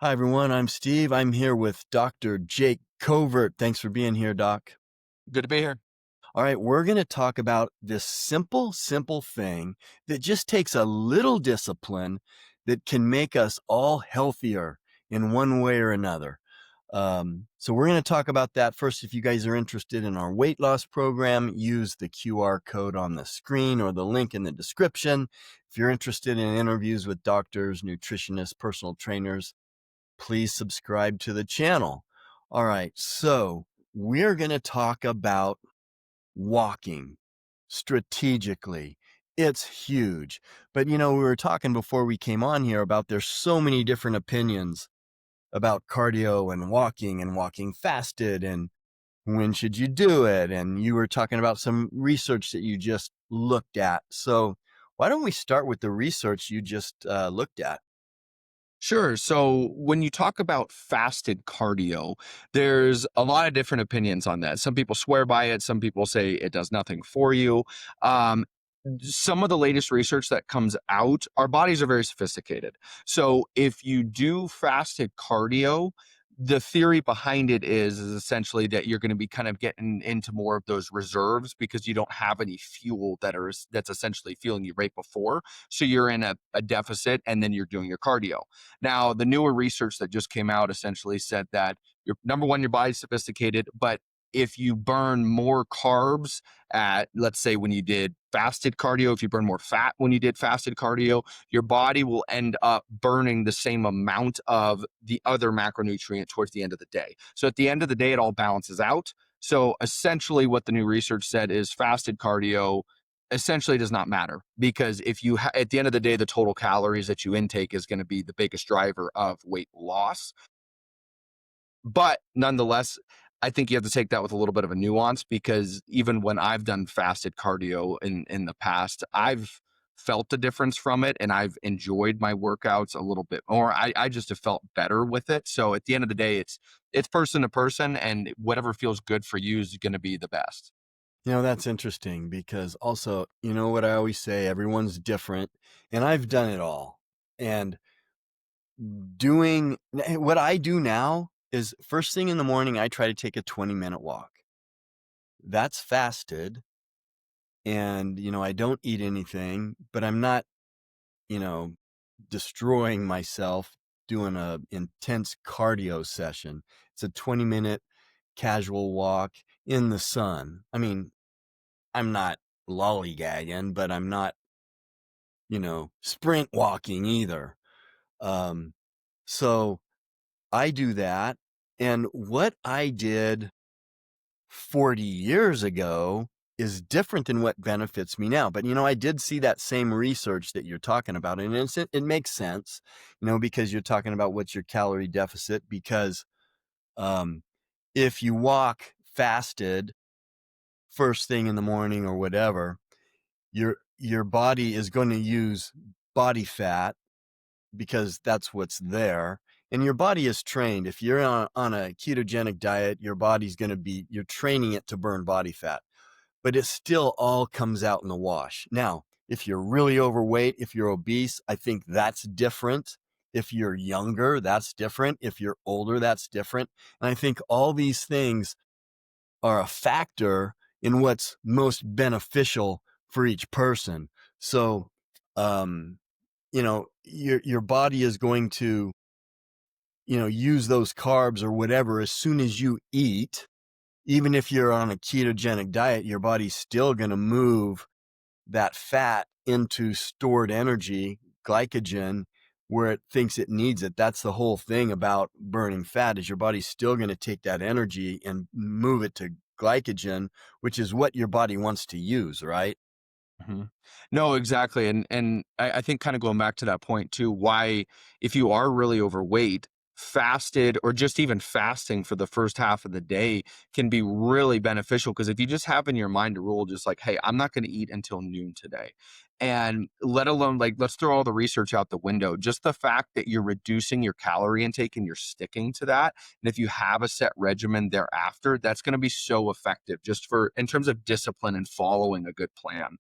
Hi, everyone. I'm Steve. I'm here with Dr. Jake Covert. Thanks for being here, Doc. Good to be here. All right, we're going to talk about this simple thing that just takes a little discipline that can make us all healthier in one way or another. So we're going to talk about that first. If you guys are interested in our weight loss program, use the QR code on the screen or the link in the description. If you're interested in interviews with doctors, nutritionists, personal trainers, please subscribe to the channel. All right, so we're going to talk about walking strategically. It's huge. But we were talking before we came on here about there's so many different opinions about cardio and walking fasted and when should you do it? And you were talking about some research that you just looked at. So why don't we start with the research you just looked at? Sure. So when you talk about fasted cardio, there's a lot of different opinions on that. Some people swear by it. Some people say it does nothing for you. Um, some of the latest research that comes out, our bodies are very sophisticated. So if you do fasted cardio, the theory behind it is essentially that you're going to be kind of getting into more of those reserves because you don't have any fuel that's essentially fueling you right before. So you're in a deficit and then you're doing your cardio. Now, the newer research that just came out essentially said that your number one, your body's sophisticated, but if you burn more carbs at, let's say, when you did fasted cardio, if you burn more fat when you did fasted cardio, your body will end up burning the same amount of the other macronutrient towards the end of the day. So at the end of the day, it all balances out. So essentially, what the new research said is fasted cardio essentially does not matter because if you at the end of the day the total calories that you intake is going to be the biggest driver of weight loss, but nonetheless, I think you have to take that with a little bit of a nuance because even when I've done fasted cardio in the past, I've felt the difference from it and I've enjoyed my workouts a little bit more. I just have felt better with it. So at the end of the day, it's person to person, and whatever feels good for you is going to be the best. That's interesting because also, what I always say, everyone's different, and I've done it all. And what I do now is first thing in the morning, I try to take a 20-minute walk. That's fasted. And, I don't eat anything, but I'm not, you know, destroying myself doing a intense cardio session. It's a 20-minute casual walk in the sun. I mean, I'm not lollygagging, but I'm not, sprint walking either. Um, so I do that. And what I did 40 years ago is different than what benefits me now. But, I did see that same research that you're talking about. And it makes sense, because you're talking about what's your calorie deficit. Because um, if you walk fasted first thing in the morning or whatever, your body is going to use body fat because that's what's there. And your body is trained. If you're on a ketogenic diet, your body's going to you're training it to burn body fat, but it still all comes out in the wash. Now, if you're really overweight, if you're obese, I think that's different. If you're younger, that's different. If you're older, that's different. And I think all these things are a factor in what's most beneficial for each person. So, your body is going to, use those carbs or whatever as soon as you eat. Even if you're on a ketogenic diet, your body's still going to move that fat into stored energy, glycogen, where it thinks it needs it. That's the whole thing about burning fat, is your body's still going to take that energy and move it to glycogen, which is what your body wants to use, right? Mhm. No, exactly. And I think kind of going back to that point too, why if you are really overweight, fasted or just even fasting for the first half of the day can be really beneficial. Because if you just have in your mind a rule, just like, hey, I'm not going to eat until noon today. And let alone like let's throw all the research out the window. Just the fact that you're reducing your calorie intake and you're sticking to that. And if you have a set regimen thereafter, that's going to be so effective just for in terms of discipline and following a good plan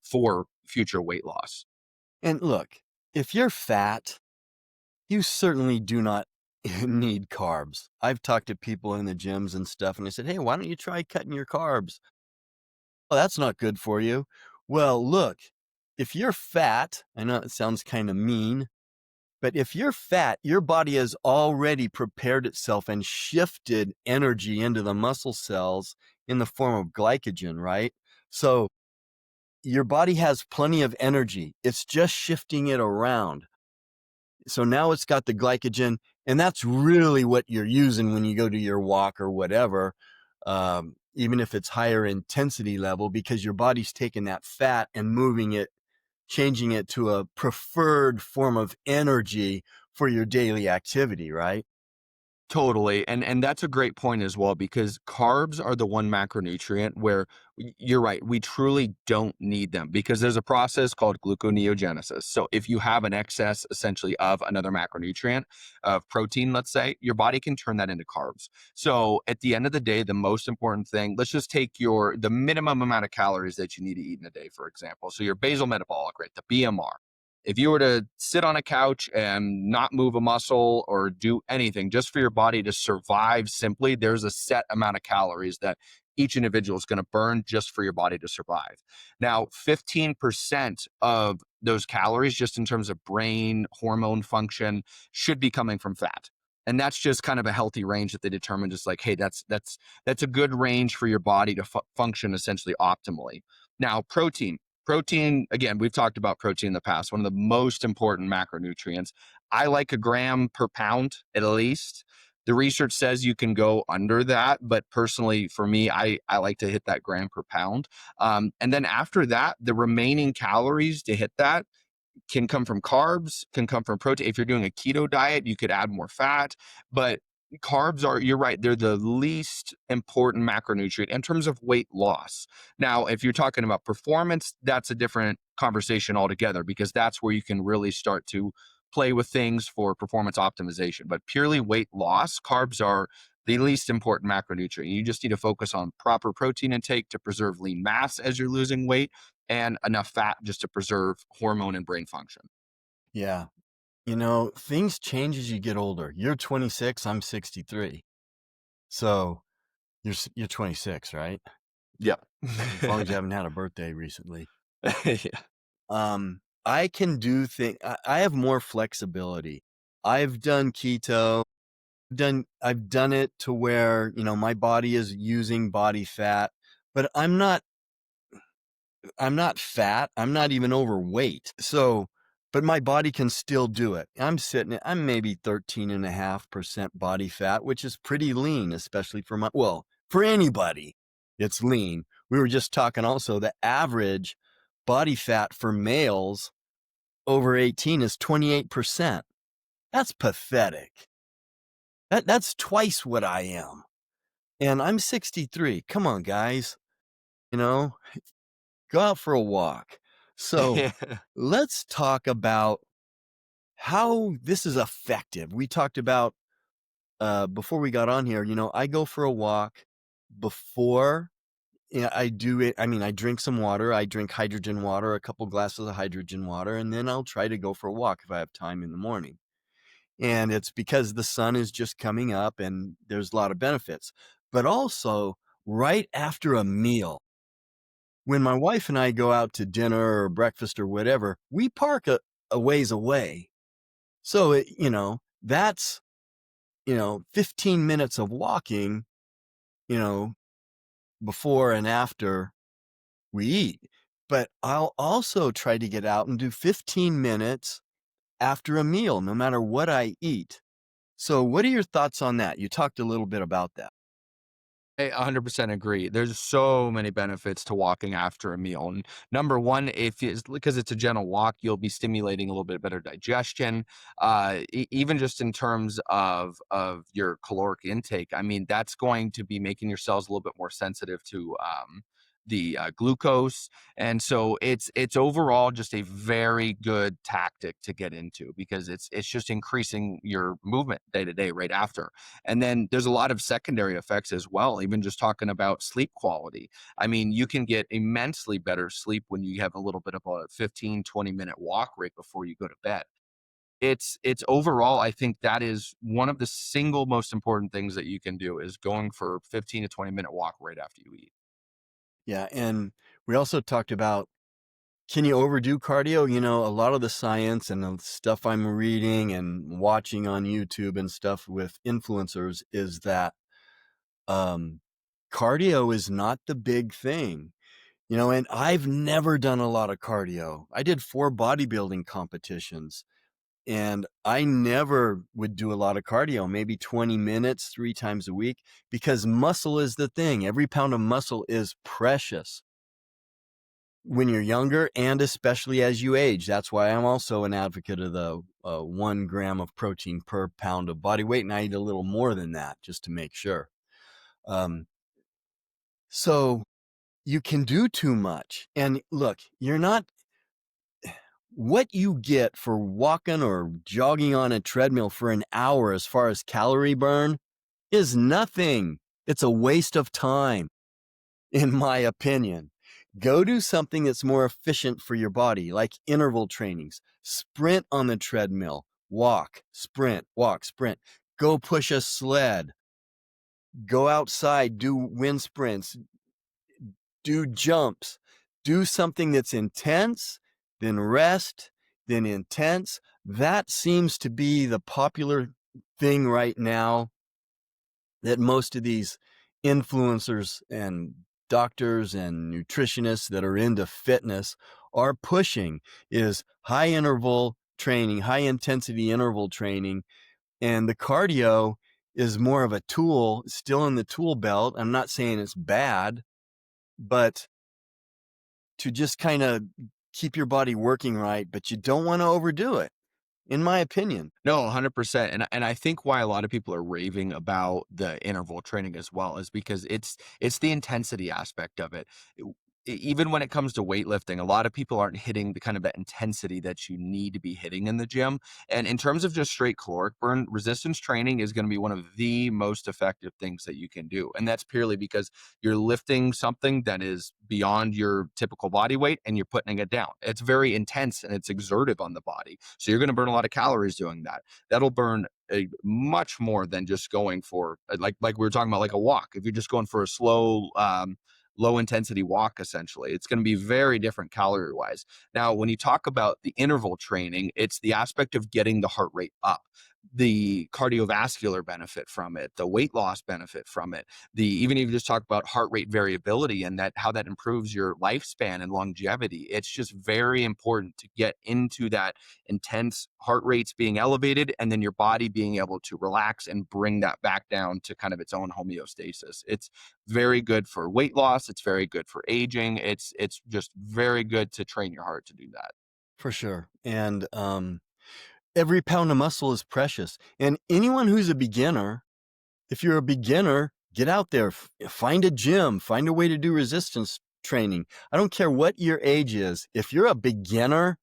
for future weight loss. And look, if you're fat, You certainly do not need carbs. I've talked to people in the gyms and stuff, and I said, "Hey, why don't you try cutting your carbs?" "Well, that's not good for you." Well, look, if you're fat, I know it sounds kind of mean, but if you're fat, your body has already prepared itself and shifted energy into the muscle cells in the form of glycogen, right? So your body has plenty of energy. It's just shifting it around. So now it's got the glycogen, and that's really what you're using when you go to your walk or whatever, even if it's higher intensity level, because your body's taking that fat and moving it, changing it to a preferred form of energy for your daily activity, right? Totally. And that's a great point as well, because carbs are the one macronutrient where you're right, we truly don't need them because there's a process called gluconeogenesis. So if you have an excess essentially of another macronutrient of protein, let's say, your body can turn that into carbs. So at the end of the day, the most important thing, let's just take the minimum amount of calories that you need to eat in a day, for example. So your basal metabolic rate, the BMR. If you were to sit on a couch and not move a muscle or do anything just for your body to survive simply, there's a set amount of calories that each individual is going to burn just for your body to survive. Now, 15% of those calories, just in terms of brain hormone function, should be coming from fat. And that's just kind of a healthy range that they determine, just like, hey, that's a good range for your body to function essentially optimally. Now, protein, again, we've talked about protein in the past, one of the most important macronutrients. I like a gram per pound at least. The research says you can go under that, but personally, for me, I like to hit that gram per pound. And then after that, the remaining calories to hit that can come from carbs, can come from protein. If you're doing a keto diet, you could add more fat, but carbs are, you're right, they're the least important macronutrient in terms of weight loss. Now, if you're talking about performance, that's a different conversation altogether because that's where you can really start to play with things for performance optimization. But purely weight loss, carbs are the least important macronutrient. You just need to focus on proper protein intake to preserve lean mass as you're losing weight and enough fat just to preserve hormone and brain function. Yeah. You know, things change as you get older. You're 26, I'm 63. So you're 26, right? Yep. As long as you haven't had a birthday recently. Yeah. I can do things. I have more flexibility. I've done keto. I've done it to where, my body is using body fat, but I'm not fat. I'm not even overweight. So, but my body can still do it. I'm maybe 13.5% body fat, which is pretty lean, especially for anybody. It's lean. We were just talking also, the average body fat for males over 18 is 28%. That's pathetic. That's twice what I am. And I'm 63. Come on, guys. You know, go out for a walk. So Yeah. let's talk about how this is effective. We talked about before we got on here, I go for a walk before I do it. I mean, I drink some water. I drink hydrogen water, a couple glasses of hydrogen water, and then I'll try to go for a walk if I have time in the morning. And it's because the sun is just coming up and there's a lot of benefits. But also, right after a meal, when my wife and I go out to dinner or breakfast or whatever, we park a ways away. So, that's, 15 minutes of walking, you know, before and after we eat. But I'll also try to get out and do 15 minutes after a meal, no matter what I eat. So, what are your thoughts on that? You talked a little bit about that. I 100% agree. There's so many benefits to walking after a meal. And number one, if it's because it's a gentle walk, you'll be stimulating a little bit better digestion. Even just in terms of your caloric intake, I mean, that's going to be making your cells a little bit more sensitive to the glucose, and so it's overall just a very good tactic to get into because it's just increasing your movement day to day right after. And then there's a lot of secondary effects as well, even just talking about sleep quality. I mean, you can get immensely better sleep when you have a little bit of a 15, 20-minute walk right before you go to bed. It's overall, I think that is one of the single most important things that you can do is going for 15 to 20-minute walk right after you eat. Yeah, and we also talked about, can you overdo cardio? You know, a lot of the science and the stuff I'm reading and watching on YouTube and stuff with influencers is that um, cardio is not the big thing. You know, and I've never done a lot of cardio. I did 4 bodybuilding competitions, and I never would do a lot of cardio, maybe 20 minutes 3 times a week, because muscle is the thing. Every pound of muscle is precious when you're younger and especially as you age. That's why I'm also an advocate of the 1 gram of protein per pound of body weight, and I eat a little more than that just to make sure. Um, so you can do too much. And look, you're not what you get for walking or jogging on a treadmill for an hour as far as calorie burn is nothing. It's a waste of time, in my opinion. Go do something that's more efficient for your body, like interval trainings. Sprint on the treadmill, walk, sprint, walk, sprint. Go push a sled. Go outside, do wind sprints, do jumps, do something that's intense, then rest, then intense. That seems to be the popular thing right now that most of these influencers and doctors and nutritionists that are into fitness are pushing, is high interval training, high intensity interval training. And the cardio is more of a tool, still in the tool belt. I'm not saying it's bad, but to just kind of keep your body working right, but you don't want to overdo it, in my opinion. No, 100%. And I think why a lot of people are raving about the interval training as well is because it's the intensity aspect of it. Even when it comes to weightlifting, a lot of people aren't hitting the kind of that intensity that you need to be hitting in the gym. And in terms of just straight caloric burn, resistance training is going to be one of the most effective things that you can do. And that's purely because you're lifting something that is beyond your typical body weight and you're putting it down. It's very intense and it's exertive on the body. So you're going to burn a lot of calories doing that. That'll burn a much more than just going for like we were talking about, like a walk. If you're just going for a slow low intensity walk, essentially it's going to be very different calorie wise. Now when you talk about the interval training, it's the aspect of getting the heart rate up, the cardiovascular benefit from it, the weight loss benefit from it, the even if you just talk about heart rate variability and that how that improves your lifespan and longevity. It's just very important to get into that intense heart rates being elevated and then your body being able to relax and bring that back down to kind of its own homeostasis. It's very good for weight loss, it's very good for aging, it's just very good to train your heart to do that. For sure. And every pound of muscle is precious. And anyone who's a beginner, if you're a beginner, get out there, find a gym, find a way to do resistance training. I don't care what your age is. If you're a beginner,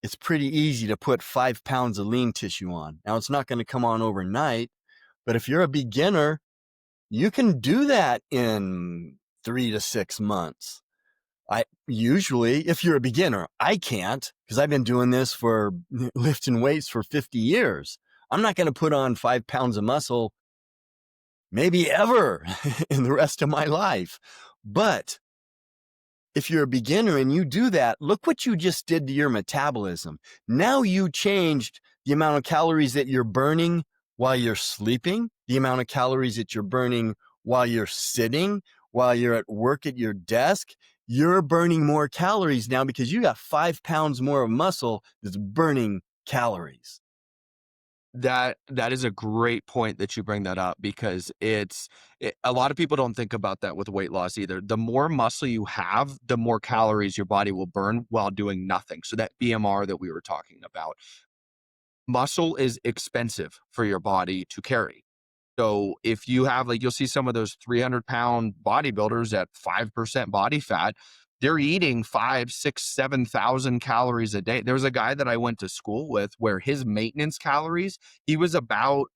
it's pretty easy to put 5 pounds of lean tissue on. Now, it's not going to come on overnight, but if you're a beginner, you can do that in 3 to 6 months. I usually, if you're a beginner, I can't, because I've been doing this for lifting weights for 50 years. I'm not going to put on 5 pounds of muscle maybe ever in the rest of my life. But if you're a beginner and you do that, look what you just did to your metabolism. Now you changed the amount of calories that you're burning while you're sleeping, the amount of calories that you're burning while you're sitting, while you're at work at your desk. You're burning more calories now because you got 5 pounds more of muscle that's burning calories. That is a great point that you bring that up because a lot of people don't think about that with weight loss either. The more muscle you have, the more calories your body will burn while doing nothing. So that BMR that we were talking about, muscle is expensive for your body to carry. So if you have, like, you'll see some of those 300-pound bodybuilders at 5% body fat, they're eating 5, 6, 7,000 calories a day. There was a guy that I went to school with where his maintenance calories, he was about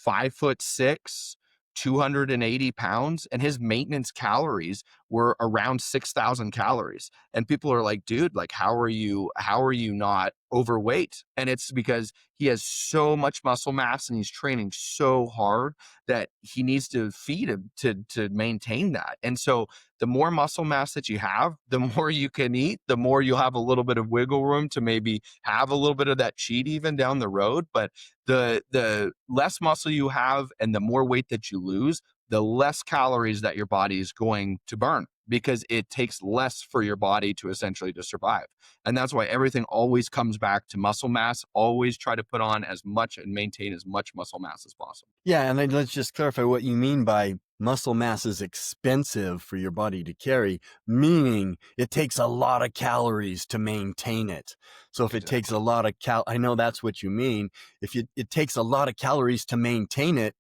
5'6", 280 pounds, and his maintenance calories were around 6,000 calories. And people are like, dude, like, how are you not overweight? And it's because he has so much muscle mass and he's training so hard that he needs to feed him to maintain that. And so the more muscle mass that you have, the more you can eat, the more you'll have a little bit of wiggle room to maybe have a little bit of that cheat even down the road. But the less muscle you have and the more weight that you lose, the less calories that your body is going to burn, because it takes less for your body to essentially to survive. And that's why everything always comes back to muscle mass. Always try to put on as much and maintain as much muscle mass as possible. Yeah, and then let's just clarify what you mean by muscle mass is expensive for your body to carry, meaning it takes a lot of calories to maintain it. So if it takes a Exactly. lot of I know that's what you mean. If it takes a lot of calories to maintain it,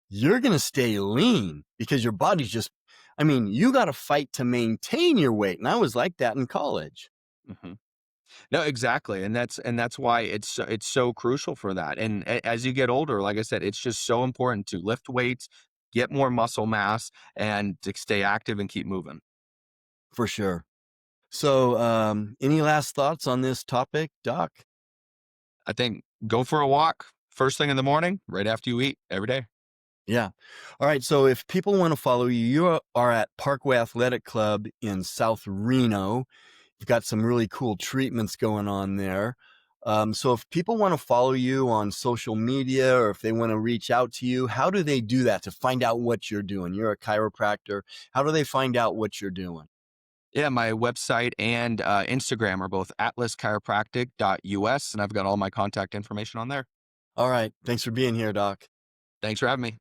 you're going to stay lean because your body's just, I mean, you got to fight to maintain your weight. And I was like that in college. Hmm. No, exactly, and that's why it's so crucial for that. And as you get older, like I said, it's just so important to lift weights, get more muscle mass, and to stay active and keep moving. For sure. So, any last thoughts on this topic, Doc? I think go for a walk first thing in the morning, right after you eat every day. Yeah. All right. So if people want to follow you, you are at Parkway Athletic Club in South Reno. You've got some really cool treatments going on there. So if people want to follow you on social media or if they want to reach out to you, how do they do that to find out what you're doing? You're a chiropractor. How do they find out what you're doing? Yeah, my website and Instagram are both atlaschiropractic.us, and I've got all my contact information on there. All right. Thanks for being here, Doc. Thanks for having me.